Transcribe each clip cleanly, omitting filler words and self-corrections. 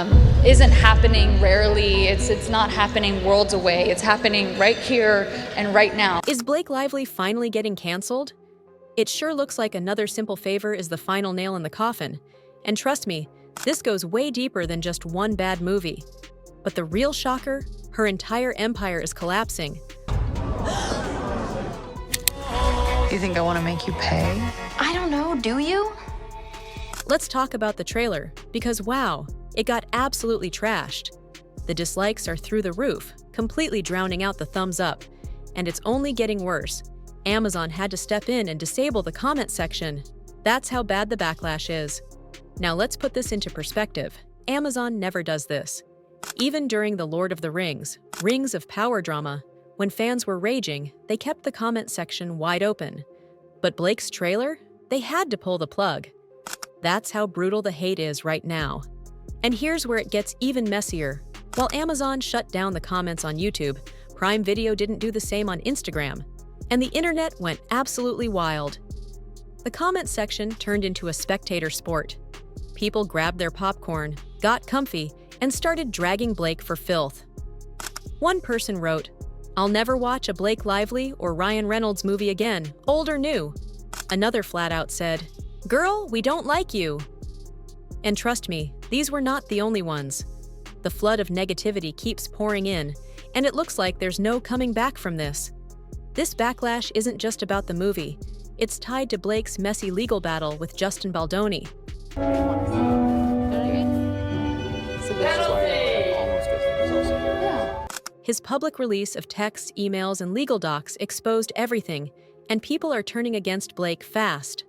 Isn't happening rarely. It's not happening worlds away. It's happening right here and right now. Is Blake Lively finally getting canceled? It sure looks like Another Simple Favor is the final nail in the coffin. And trust me, this goes way deeper than just one bad movie. But the real shocker? Her entire empire is collapsing. You think I want to make you pay? I don't know, do you? Let's talk about the trailer, because wow, it got absolutely trashed. The dislikes are through the roof, completely drowning out the thumbs up. And it's only getting worse. Amazon had to step in and disable the comment section. That's how bad the backlash is. Now let's put this into perspective. Amazon never does this. Even during the Lord of the Rings, Rings of Power drama, when fans were raging, they kept the comment section wide open. But Blake's trailer? They had to pull the plug. That's how brutal the hate is right now. And here's where it gets even messier. While Amazon shut down the comments on YouTube, Prime Video didn't do the same on Instagram. And the internet went absolutely wild. The comment section turned into a spectator sport. People grabbed their popcorn, got comfy, and started dragging Blake for filth. One person wrote, "I'll never watch a Blake Lively or Ryan Reynolds movie again, old or new." Another flat out said, "Girl, we don't like you." And trust me, these were not the only ones. The flood of negativity keeps pouring in, and it looks like there's no coming back from this. This backlash isn't just about the movie. It's tied to Blake's messy legal battle with Justin Baldoni. His public release of texts, emails, and legal docs exposed everything, and people are turning against Blake fast.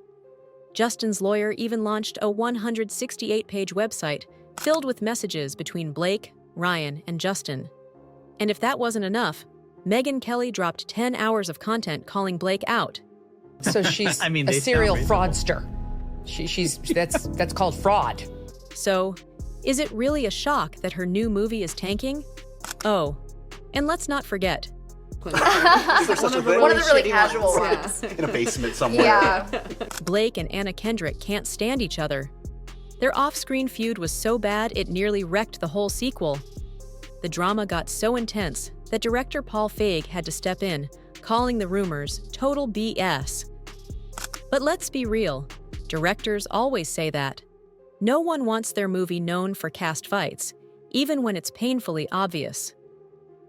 Justin's lawyer even launched a 168-page website filled with messages between Blake, Ryan, and Justin. And if that wasn't enough, Megyn Kelly dropped 10 hours of content calling Blake out. So she's a serial fraudster. That's called fraud. So, is it really a shock that her new movie is tanking? Oh, and let's not forget, One of the really casual ones. In a basement somewhere. Yeah. Blake and Anna Kendrick can't stand each other. Their off-screen feud was so bad it nearly wrecked the whole sequel. The drama got so intense that director Paul Feig had to step in, calling the rumors total BS. But let's be real, directors always say that. No one wants their movie known for cast fights, even when it's painfully obvious.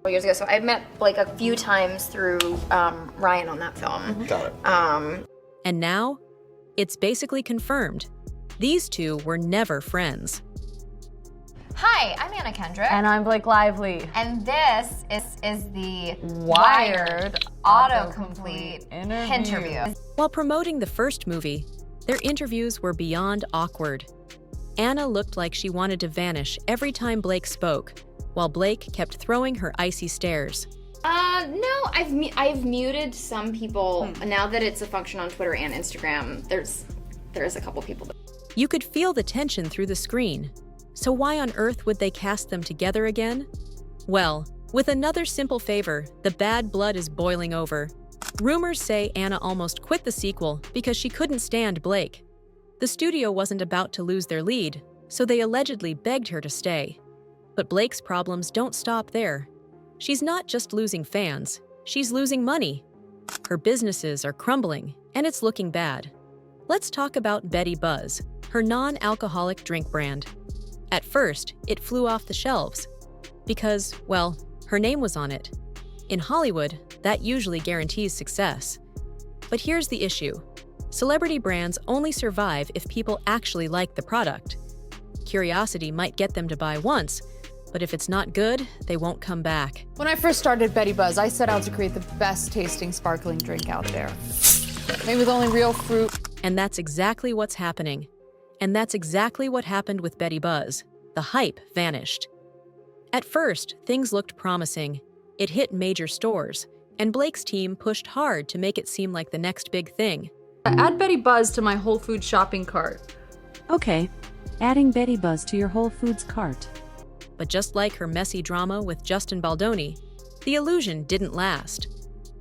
Years ago, so I met Blake a few times through Ryan on that film. Got it. And now, it's basically confirmed. These two were never friends. Hi, I'm Anna Kendrick. And I'm Blake Lively. And this is the Wired autocomplete interview. interview. While promoting the first movie, their interviews were beyond awkward. Anna looked like she wanted to vanish every time Blake spoke, while Blake kept throwing her icy stares. No, I've muted some people. Now that it's a function on Twitter and Instagram, there's a couple people. You could feel the tension through the screen. So why on earth would they cast them together again? Well, with Another Simple Favor, the bad blood is boiling over. Rumors say Anna almost quit the sequel because she couldn't stand Blake. The studio wasn't about to lose their lead, so they allegedly begged her to stay. But Blake's problems don't stop there. She's not just losing fans, she's losing money. Her businesses are crumbling, and it's looking bad. Let's talk about Betty Buzz, her non-alcoholic drink brand. At first, it flew off the shelves because, well, her name was on it. In Hollywood, that usually guarantees success. But here's the issue. Celebrity brands only survive if people actually like the product. Curiosity might get them to buy once, but if it's not good, they won't come back. When I first started Betty Buzz, I set out to create the best tasting sparkling drink out there. Made with only real fruit. And that's exactly what's happening. And that's exactly what happened with Betty Buzz. The hype vanished. At first, things looked promising. It hit major stores, and Blake's team pushed hard to make it seem like the next big thing. Add Betty Buzz to my Whole Foods shopping cart. Okay, adding Betty Buzz to your Whole Foods cart. But just like her messy drama with Justin Baldoni, the illusion didn't last.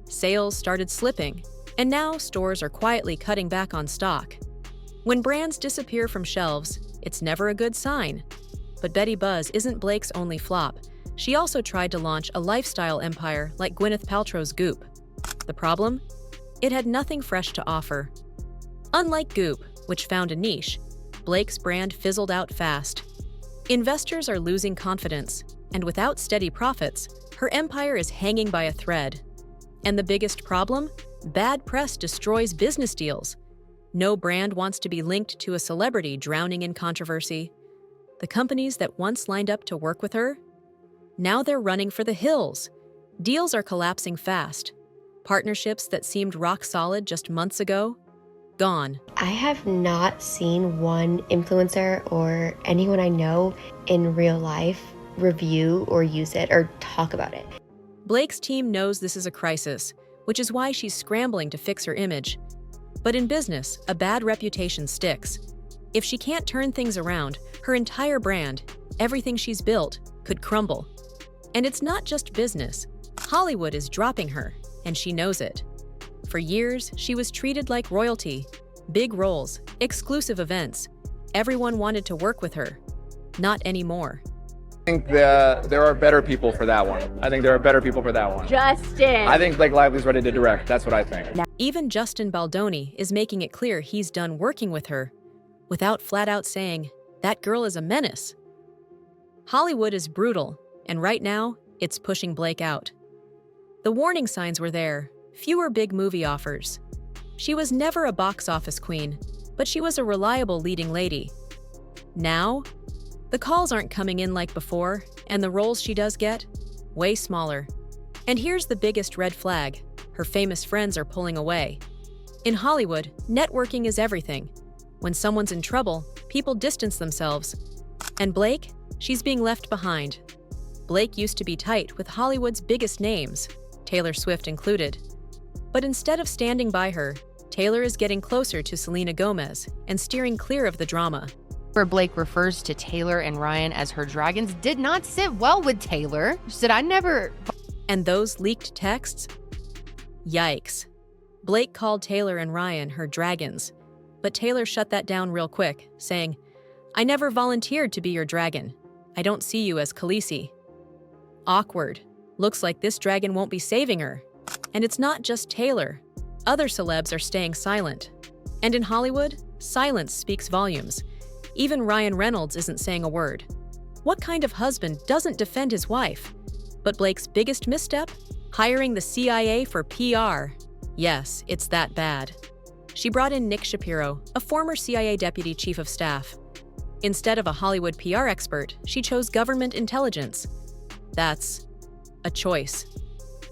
Sales started slipping, and now stores are quietly cutting back on stock. When brands disappear from shelves, it's never a good sign. But Betty Buzz isn't Blake's only flop. She also tried to launch a lifestyle empire like Gwyneth Paltrow's Goop. The problem? It had nothing fresh to offer. Unlike Goop, which found a niche, Blake's brand fizzled out fast. Investors are losing confidence, and without steady profits, her empire is hanging by a thread. And the biggest problem? Bad press destroys business deals. No brand wants to be linked to a celebrity drowning in controversy. The companies that once lined up to work with her? Now they're running for the hills. Deals are collapsing fast. Partnerships that seemed rock solid just months ago? Gone. I have not seen one influencer or anyone I know in real life review or use it or talk about it. Blake's team knows this is a crisis, which is why she's scrambling to fix her image. But in business, a bad reputation sticks. If she can't turn things around, her entire brand, everything she's built, could crumble. And it's not just business. Hollywood is dropping her, and she knows it. For years, she was treated like royalty. Big roles, exclusive events. Everyone wanted to work with her. Not anymore. I think there are better people for that one. Justin! I think Blake Lively's ready to direct. That's what I think. Even Justin Baldoni is making it clear he's done working with her, without flat out saying, that girl is a menace. Hollywood is brutal, and right now, it's pushing Blake out. The warning signs were there, fewer big movie offers. She was never a box office queen, but she was a reliable leading lady. Now, the calls aren't coming in like before, and the roles she does get, way smaller. And here's the biggest red flag. Her famous friends are pulling away. In Hollywood, networking is everything. When someone's in trouble, people distance themselves. And Blake? She's being left behind. Blake used to be tight with Hollywood's biggest names, Taylor Swift included. But instead of standing by her, Taylor is getting closer to Selena Gomez and steering clear of the drama. Where Blake refers to Taylor and Ryan as her dragons did not sit well with Taylor. She said, I never... And those leaked texts? Yikes. Blake called Taylor and Ryan her dragons, but Taylor shut that down real quick, saying, I never volunteered to be your dragon. I don't see you as Khaleesi. Awkward. Looks like this dragon won't be saving her. And it's not just Taylor. Other celebs are staying silent. And in Hollywood, silence speaks volumes. Even Ryan Reynolds isn't saying a word. What kind of husband doesn't defend his wife? But Blake's biggest misstep? Hiring the CIA for PR. Yes, it's that bad. She brought in Nick Shapiro, a former CIA deputy chief of staff. Instead of a Hollywood PR expert, she chose government intelligence. That's a choice.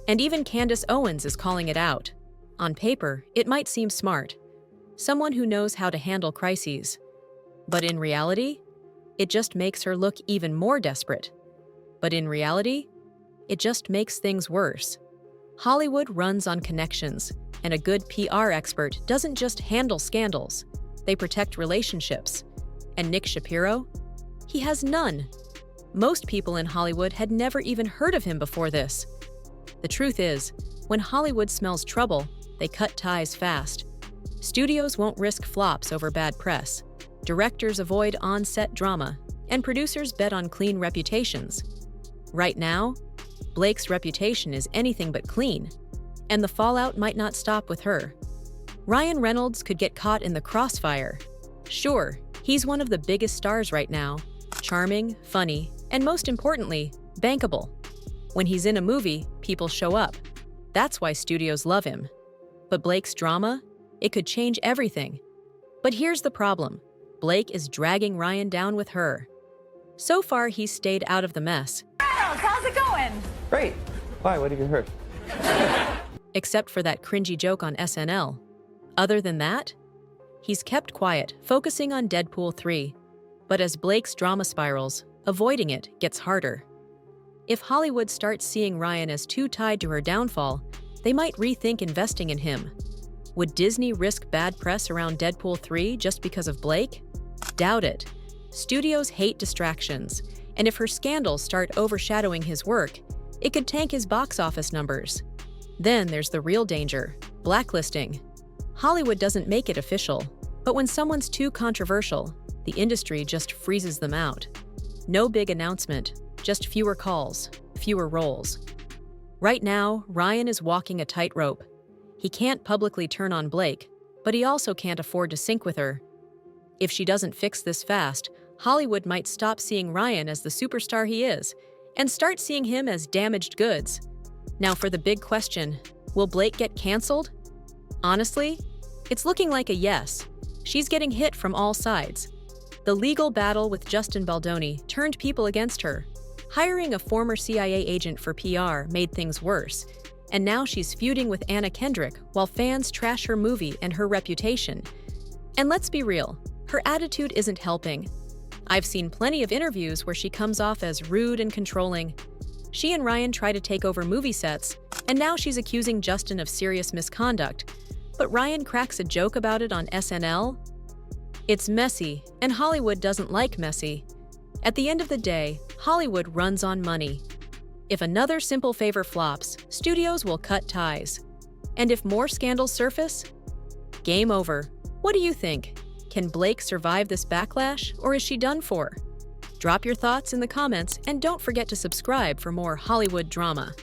And even Candace Owens is calling it out. On paper, it might seem smart. Someone who knows how to handle crises. But in reality, it just makes her look even more desperate. But in reality, it just makes things worse. Hollywood runs on connections, and a good PR expert doesn't just handle scandals. They protect relationships. And Nick Shapiro? He has none. Most people in Hollywood had never even heard of him before this. The truth is, when Hollywood smells trouble, they cut ties fast. Studios won't risk flops over bad press. Directors avoid on-set drama, and producers bet on clean reputations. Right now, Blake's reputation is anything but clean, and the fallout might not stop with her. Ryan Reynolds could get caught in the crossfire. Sure, he's one of the biggest stars right now, charming, funny, and most importantly, bankable. When he's in a movie, people show up. That's why studios love him. But Blake's drama? It could change everything. But here's the problem. Blake is dragging Ryan down with her. So far, he's stayed out of the mess. Reynolds, how's it going? Great. Why? What have you heard? Except for that cringy joke on SNL. Other than that, he's kept quiet, focusing on Deadpool 3. But as Blake's drama spirals, avoiding it gets harder. If Hollywood starts seeing Ryan as too tied to her downfall, they might rethink investing in him. Would Disney risk bad press around Deadpool 3 just because of Blake? Doubt it. Studios hate distractions, and if her scandals start overshadowing his work, it could tank his box office numbers. Then there's the real danger, blacklisting. Hollywood doesn't make it official, but when someone's too controversial, the industry just freezes them out. No big announcement, just fewer calls, fewer roles. Right now, Ryan is walking a tightrope. He can't publicly turn on Blake, but he also can't afford to sync with her. If she doesn't fix this fast, Hollywood might stop seeing Ryan as the superstar he is and start seeing him as damaged goods. Now for the big question, will Blake get canceled? Honestly, it's looking like a yes. She's getting hit from all sides. The legal battle with Justin Baldoni turned people against her. Hiring a former CIA agent for PR made things worse, and now she's feuding with Anna Kendrick while fans trash her movie and her reputation. And let's be real, her attitude isn't helping. I've seen plenty of interviews where she comes off as rude and controlling. She and Ryan try to take over movie sets, and now she's accusing Justin of serious misconduct. But Ryan cracks a joke about it on SNL? It's messy, and Hollywood doesn't like messy. At the end of the day, Hollywood runs on money. If another Simple Favor flops, studios will cut ties. And if more scandals surface, game over. What do you think? Can Blake survive this backlash, or is she done for? Drop your thoughts in the comments and don't forget to subscribe for more Hollywood drama.